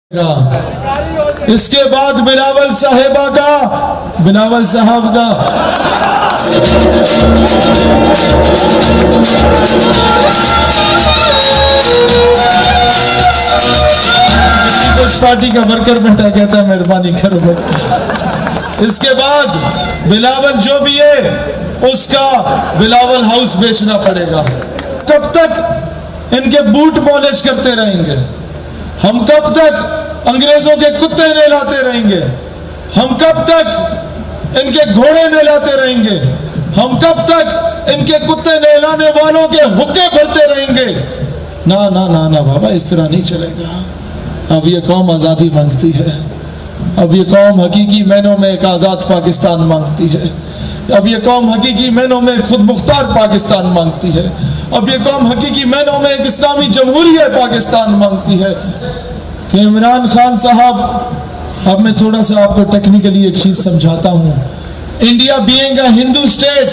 इसके बाद बिलावल साहब का पार्टी का वर्कर बेटा कहता है मेहरबानी करो भाई। इसके बाद बिलावल जो भी है उसका बिलावल हाउस बेचना पड़ेगा। कब तक इनके बूट पॉलिश करते रहेंगे? हम कब तक अंग्रेजों के कुत्ते नहलाते रहेंगे? हम कब तक इनके घोड़े नहलाते रहेंगे? हम कब तक इनके कुत्ते नहलाने वालों के हुक्के भरते रहेंगे? ना ना ना ना बाबा, इस तरह नहीं चलेगा। अब ये कौम आज़ादी मांगती है। अब ये कौम हकीकी मैनों में एक आज़ाद पाकिस्तान मांगती है। अब ये कौम हकीकी मैनों में खुद मुख्तार पाकिस्तान मांगती है। अब ये कौम हकीकी मैनों में एक इस्लामी जमहूरियत पाकिस्तान मांगती है। कि इमरान खान साहब, अब मैं थोड़ा सा आपको टेक्निकली एक चीज़ समझाता हूँ। India being a Hindu state,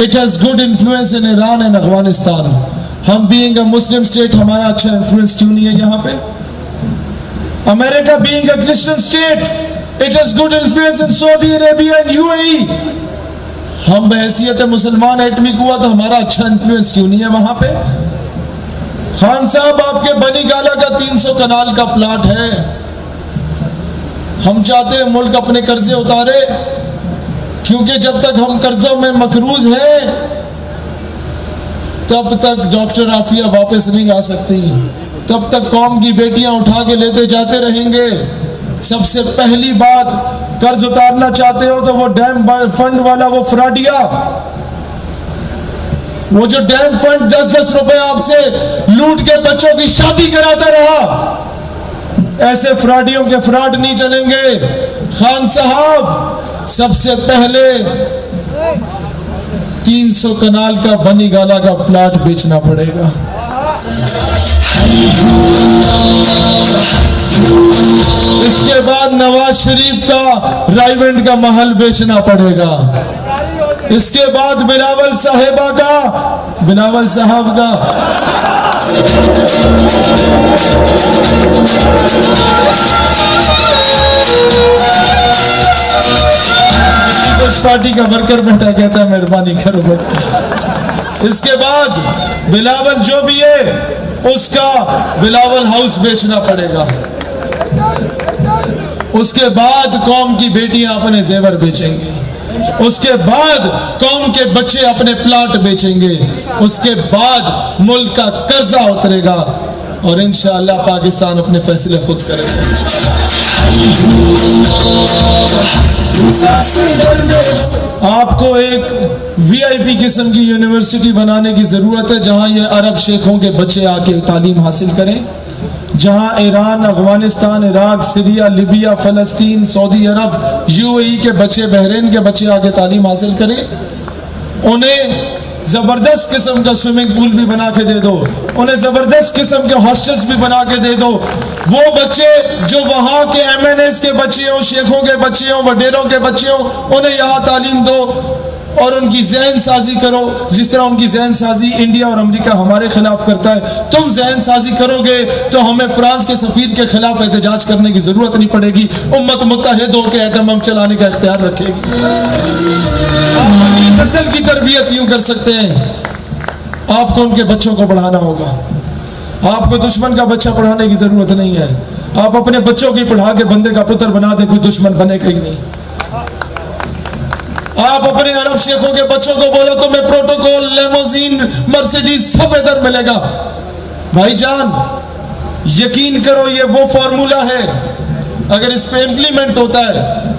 it has good influence in Iran and Afghanistan. हम बीइंग अ मुस्लिम स्टेट, हमारा अच्छा इन्फ्लुएंस क्यों नहीं है यहाँ पे? America being a Christian state, it has good influence in Saudi Arabia and UAE. हम बहैसियत मुसलमान एटमी कुव्वत, हमारा अच्छा इन्फ्लुएंस क्यों नहीं है वहां पे? खान साहब, आपके बनी गाला का 300 कनाल का प्लाट है। हम चाहते हैं मुल्क अपने कर्जे उतारे, क्योंकि जब तक हम कर्जों में मकरूज हैं तब तक डॉक्टर आफिया वापस नहीं आ सकती। तब तक कौम की बेटियां उठा के लेते जाते रहेंगे। सबसे पहली बात, कर्ज उतारना चाहते हो तो वो डैम फंड वाला वो फ्रॉडिया, वो जो डैम फंड 10-10 रुपए आपसे लूट के बच्चों की शादी कराता रहा, ऐसे फ्रॉडियों के फ्रॉड नहीं चलेंगे। खान साहब, सबसे पहले 300 कनाल का बनी गाला का प्लाट बेचना पड़ेगा। इसके बाद नवाज शरीफ का रायवेंड का महल बेचना पड़ेगा। इसके बाद बिलावल साहब का पार्टी का वर्कर बेटा कहता है मेहरबानी करो भाई। इसके बाद बिलावल जो भी है उसका बिलावल हाउस बेचना पड़ेगा। उसके बाद कौम की बेटियां अपने जेवर बेचेंगी। उसके बाद कौम के बच्चे अपने प्लाट बेचेंगे। उसके बाद मुल्क का कर्जा उतरेगा और इंशाअल्लाह पाकिस्तान अपने फैसले खुद करेगा। आपको एक वीआईपी किस्म की यूनिवर्सिटी बनाने की जरूरत है, जहां ये अरब शेखों के बच्चे आके तालीम हासिल करें, जहां Iran, Afghanistan, Iraq, Syria, Libya, फलस्तीन, सऊदी अरब, यूएई के बच्चे, बहरीन के बच्चे आके तालीम हासिल करें। उन्हें जबरदस्त किस्म का स्विमिंग पूल भी बना के दे दो, उन्हें जबरदस्त किस्म के हॉस्टल्स भी बना के दे दो। वो बच्चे जो वहां के एमएनएस के बच्चे हों, शेखों के बच्चे हों, वडेरों के बच्चे हों, उन्हें यहाँ तालीम दो और उनकी जहन साजी करो। जिस तरह उनकी जहन साजी इंडिया और अमेरिका हमारे खिलाफ करता है, तुम जहन साजी करोगे तो हमें फ्रांस के सफीर के खिलाफ एहतजाज करने की जरूरत नहीं पड़ेगी। उम्मत मुत्तहिद होकर एटम बम चलाने का इख्तियार रखेगी। आप नस्ल की तरबियत यूं कर सकते हैं। आपको उनके बच्चों को पढ़ाना होगा। आपको दुश्मन का बच्चा पढ़ाने की जरूरत नहीं है। आप अपने बच्चों की पढ़ा के बंदे का पुत्र बना दे, कोई दुश्मन बनेगा ही नहीं। आप अपने अरब शेखों के बच्चों को बोलो तुम्हें प्रोटोकॉल, लेमोजीन, मर्सिडीज सब इधर मिलेगा। भाईजान, यकीन करो ये वो फॉर्मूला है, अगर इस पे इम्प्लीमेंट होता है।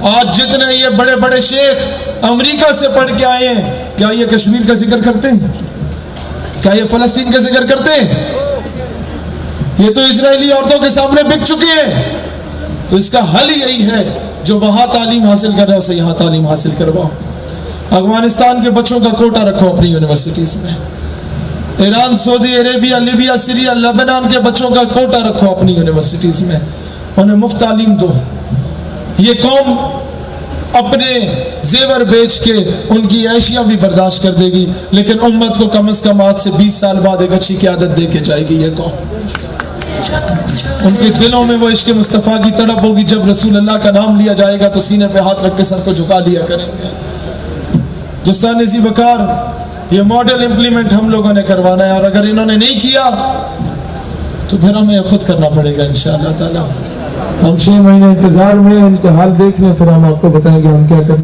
आज जितने ये बड़े बड़े शेख अमेरिका से पढ़ के आए हैं, क्या ये कश्मीर का जिक्र करते हैं? क्या ये फलस्तीन का जिक्र करते हैं? ये तो इजरायली औरतों के सामने बिक चुके हैं। तो इसका हल यही है, जो वहां तालीम हासिल कर रहे हो उसे यहाँ तालीम हासिल करवाओ। अफगानिस्तान के बच्चों का कोटा रखो अपनी यूनिवर्सिटीज में। Iran, Saudi Arabia, Libya, Syria, Lebanon के बच्चों का कोटा रखो अपनी यूनिवर्सिटीज में, उन्हें मुफ्त तालीम दो। ये कौम अपने जेवर बेच के उनकी ऐशियां भी बर्दाश्त कर देगी, लेकिन उम्मत को कम से कम आज से 20 साल बाद एक अच्छी क़यादत दे के जाएगी ये कौम। उनके दिलों में वो इश्क मुस्तफ़ा की तड़प होगी। जब रसूल अल्लाह का नाम लिया जाएगा तो सीने पे हाथ रख के सर को झुका लिया करेंगे। जुस्तान ज़ी वकार, ये मॉडल इम्प्लीमेंट हम लोगों ने करवाना है, और अगर इन्होंने नहीं किया तो फिर हमें खुद करना पड़ेगा इंशाअल्लाह ताला। हम 6 महीने इंतजार में इनके हाल देख लें, फिर हम आपको बताएंगे हम क्या करते हैं।